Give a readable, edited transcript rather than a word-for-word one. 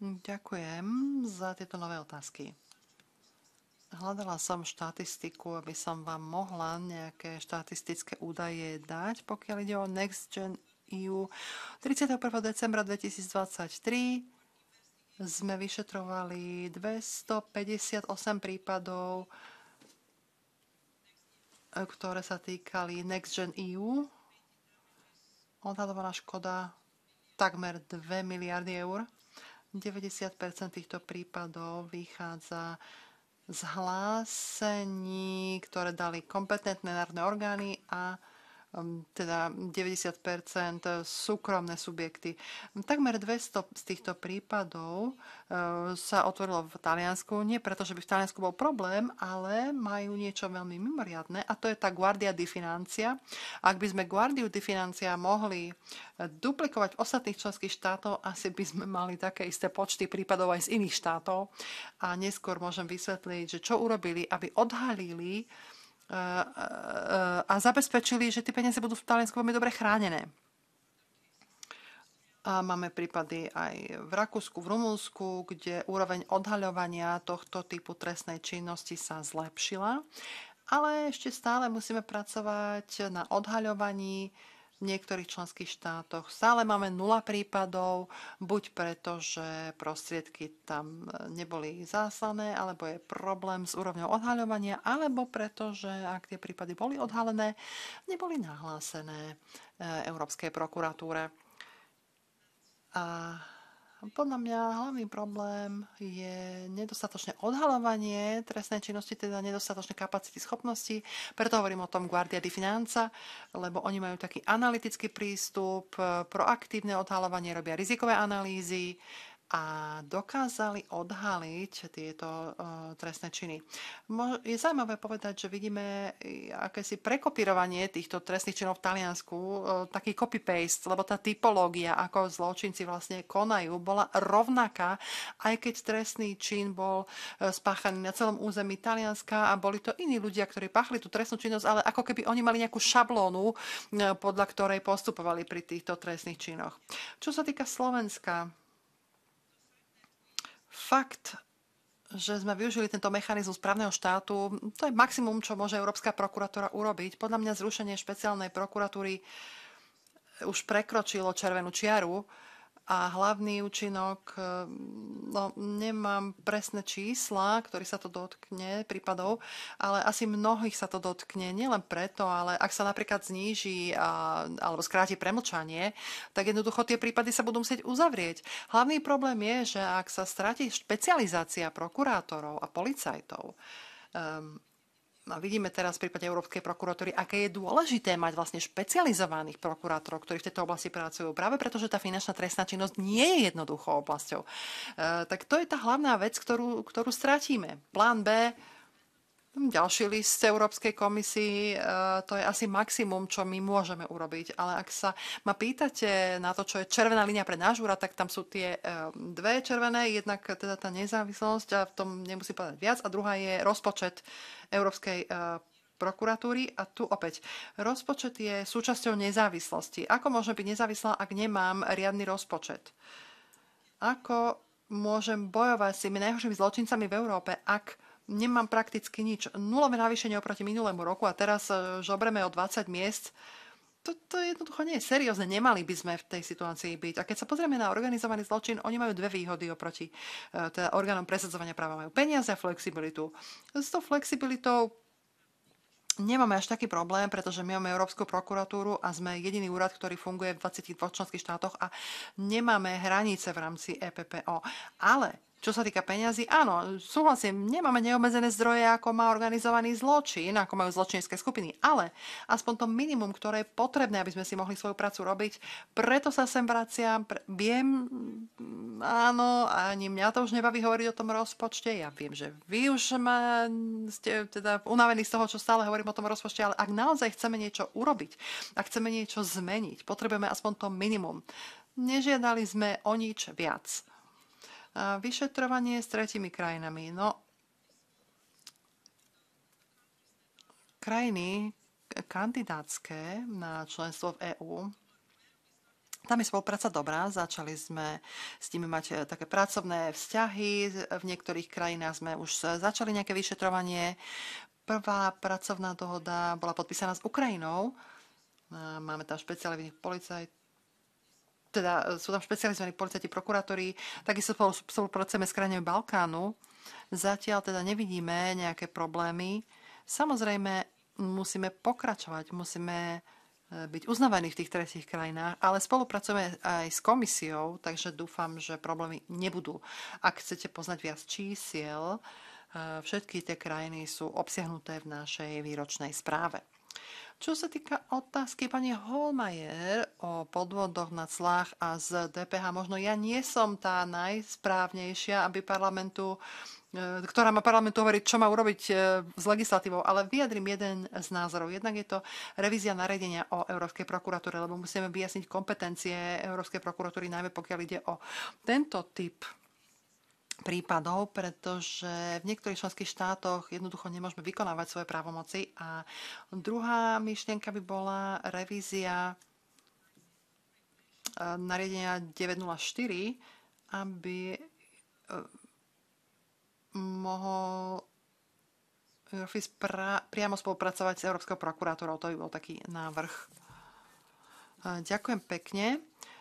Ďakujem za tieto nové otázky. Hľadala som štatistiku, aby som vám mohla nejaké štatistické údaje dať, pokiaľ ide o Next Gen EU. 31. decembra 2023 sme vyšetrovali 258 prípadov, ktoré sa týkali Next Gen EU. Odhadovaná škoda takmer 2 miliardy eur. 90% týchto prípadov vychádza z hlásení, ktoré dali kompetentné národné orgány a teda 90% súkromné subjekty. Takmer 200 z týchto prípadov sa otvorilo v Taliansku, nie preto, že by v Taliansku bol problém, ale majú niečo veľmi mimoriadne a to je tá Guardia di Financia. Ak by sme Guardiu di Financia mohli duplikovať v ostatných členských štátov, asi by sme mali také isté počty prípadov aj z iných štátov a neskôr môžem vysvetliť, že čo urobili, aby odhalili a zabezpečili, že tie peniaze budú v Taliansku veľmi dobre chránené. A máme prípady aj v Rakúsku, v Rumunsku, kde úroveň odhaľovania tohto typu trestnej činnosti sa zlepšila, ale ešte stále musíme pracovať na odhaľovaní v niektorých členských štátoch. Stále máme 0 prípadov, buď preto, že prostriedky tam neboli záslané, alebo je problém s úrovňou odhaľovania, alebo preto, že ak tie prípady boli odhalené, neboli nahlásené Európskej prokuratúre. A podľa mňa hlavný problém je nedostatočné odhaľovanie trestnej činnosti, teda nedostatočné kapacity schopnosti. Preto hovorím o tom Guardia di Finanza, lebo oni majú taký analytický prístup, proaktívne odhaľovanie, robia rizikové analýzy a dokázali odhaliť tieto trestné činy. Je zaujímavé povedať, že vidíme akési prekopírovanie týchto trestných činov v Taliansku, taký copy-paste, lebo tá typológia, ako zločinci vlastne konajú, bola rovnaká, aj keď trestný čin bol spáchaný na celom území Talianska a boli to iní ľudia, ktorí páchli tú trestnú činnosť, ale ako keby oni mali nejakú šablónu, podľa ktorej postupovali pri týchto trestných činoch. Čo sa týka Slovenska, fakt, že sme využili tento mechanizmus právneho štátu, to je maximum, čo môže Európska prokuratúra urobiť. Podľa mňa zrušenie špeciálnej prokuratúry už prekročilo červenú čiaru a hlavný účinok, no nemám presné čísla, ktorý sa to dotkne prípadov, ale asi mnohých sa to dotkne, nielen preto, ale ak sa napríklad zníži alebo skráti premlčanie, tak jednoducho tie prípady sa budú musieť uzavrieť. Hlavný problém je, že ak sa stratí špecializácia prokurátorov a policajtov, a vidíme teraz v prípade Európskej prokuratúry, aké je dôležité mať vlastne špecializovaných prokurátorov, ktorí v tejto oblasti pracujú, práve preto, že tá finančná trestná činnosť nie je jednoduchou oblasťou. Tak to je tá hlavná vec, ktorú stratíme. Plán B, ďalší list z Európskej komisii, to je asi maximum, čo my môžeme urobiť. Ale ak sa ma pýtate na to, čo je červená línia pre náš úrad, tak tam sú tie dve červené. Jednak teda tá nezávislosť, a v tom nemusím povedať viac, a druhá je rozpočet Európskej prokuratúry. A tu opäť, rozpočet je súčasťou nezávislosti. Ako môžem byť nezávislá, ak nemám riadny rozpočet? Ako môžem bojovať s tými najhoršími zločincami v Európe, ak nemám prakticky nič. Nulové navýšenie oproti minulému roku a teraz žobreme o 20 miest. To jednoducho nie je seriózne. Nemali by sme v tej situácii byť. A keď sa pozrieme na organizovaný zločin, oni majú dve výhody oproti teda orgánom presadzovania práva. Majú peniaze a flexibilitu. S tou flexibilitou nemáme až taký problém, pretože my máme Európsku prokuratúru a sme jediný úrad, ktorý funguje v 22 členských štátoch a nemáme hranice v rámci EPPO. Ale čo sa týka peňazí, áno, súhlasím, nemáme neobmedzené zdroje, ako má organizovaný zločin, ako majú zločinecké skupiny, ale aspoň to minimum, ktoré je potrebné, aby sme si mohli svoju prácu robiť, preto sa sem vraciam, viem, áno, ani mňa to už nebaví hovoriť o tom rozpočte, ja viem, že vy už ste teda unavení z toho, čo stále hovorím o tom rozpočte, ale ak naozaj chceme niečo urobiť, ak chceme niečo zmeniť, potrebujeme aspoň to minimum. Nežiadali sme o nič viac. Vyšetrovanie s tretimi krajinami. No, krajiny kandidátske na členstvo v EÚ Tam je spolupráca dobrá, začali sme s nimi mať také pracovné vzťahy, v niektorých krajinách sme už začali nejaké vyšetrovanie. Prvá pracovná dohoda bola podpísaná s Ukrajinou. Máme tam špecializovaných policajtov, teda sú tam špecializovaní policajti, prokurátori, takisto spolupracujeme s krajinami Balkánu. Zatiaľ teda nevidíme nejaké problémy. Samozrejme, musíme pokračovať, musíme byť uznávaní v tých tretích krajinách, ale spolupracujeme aj s komisiou, takže dúfam, že problémy nebudú. Ak chcete poznať viac čísiel, všetky tie krajiny sú obsiahnuté v našej výročnej správe. Čo sa týka otázky pani Holmajer o podvodoch na clách a z DPH, možno ja nie som tá najsprávnejšia, aby ktorá má parlamentu hovoriť, čo má urobiť s legislatívou, ale vyjadrím jeden z názorov. Jednak je to revízia nariadenia o Európskej prokuratúre, lebo musíme vyjasniť kompetencie Európskej prokuratúry, najmä pokiaľ ide o tento typ prípadov, pretože v niektorých členských štátoch jednoducho nemôžeme vykonávať svoje právomoci. A druhá myšlienka by bola revízia nariadenia 904, aby mohol Eurofis priamo spolupracovať s Európskou prokuratúrou. To by bol taký návrh. Ďakujem pekne.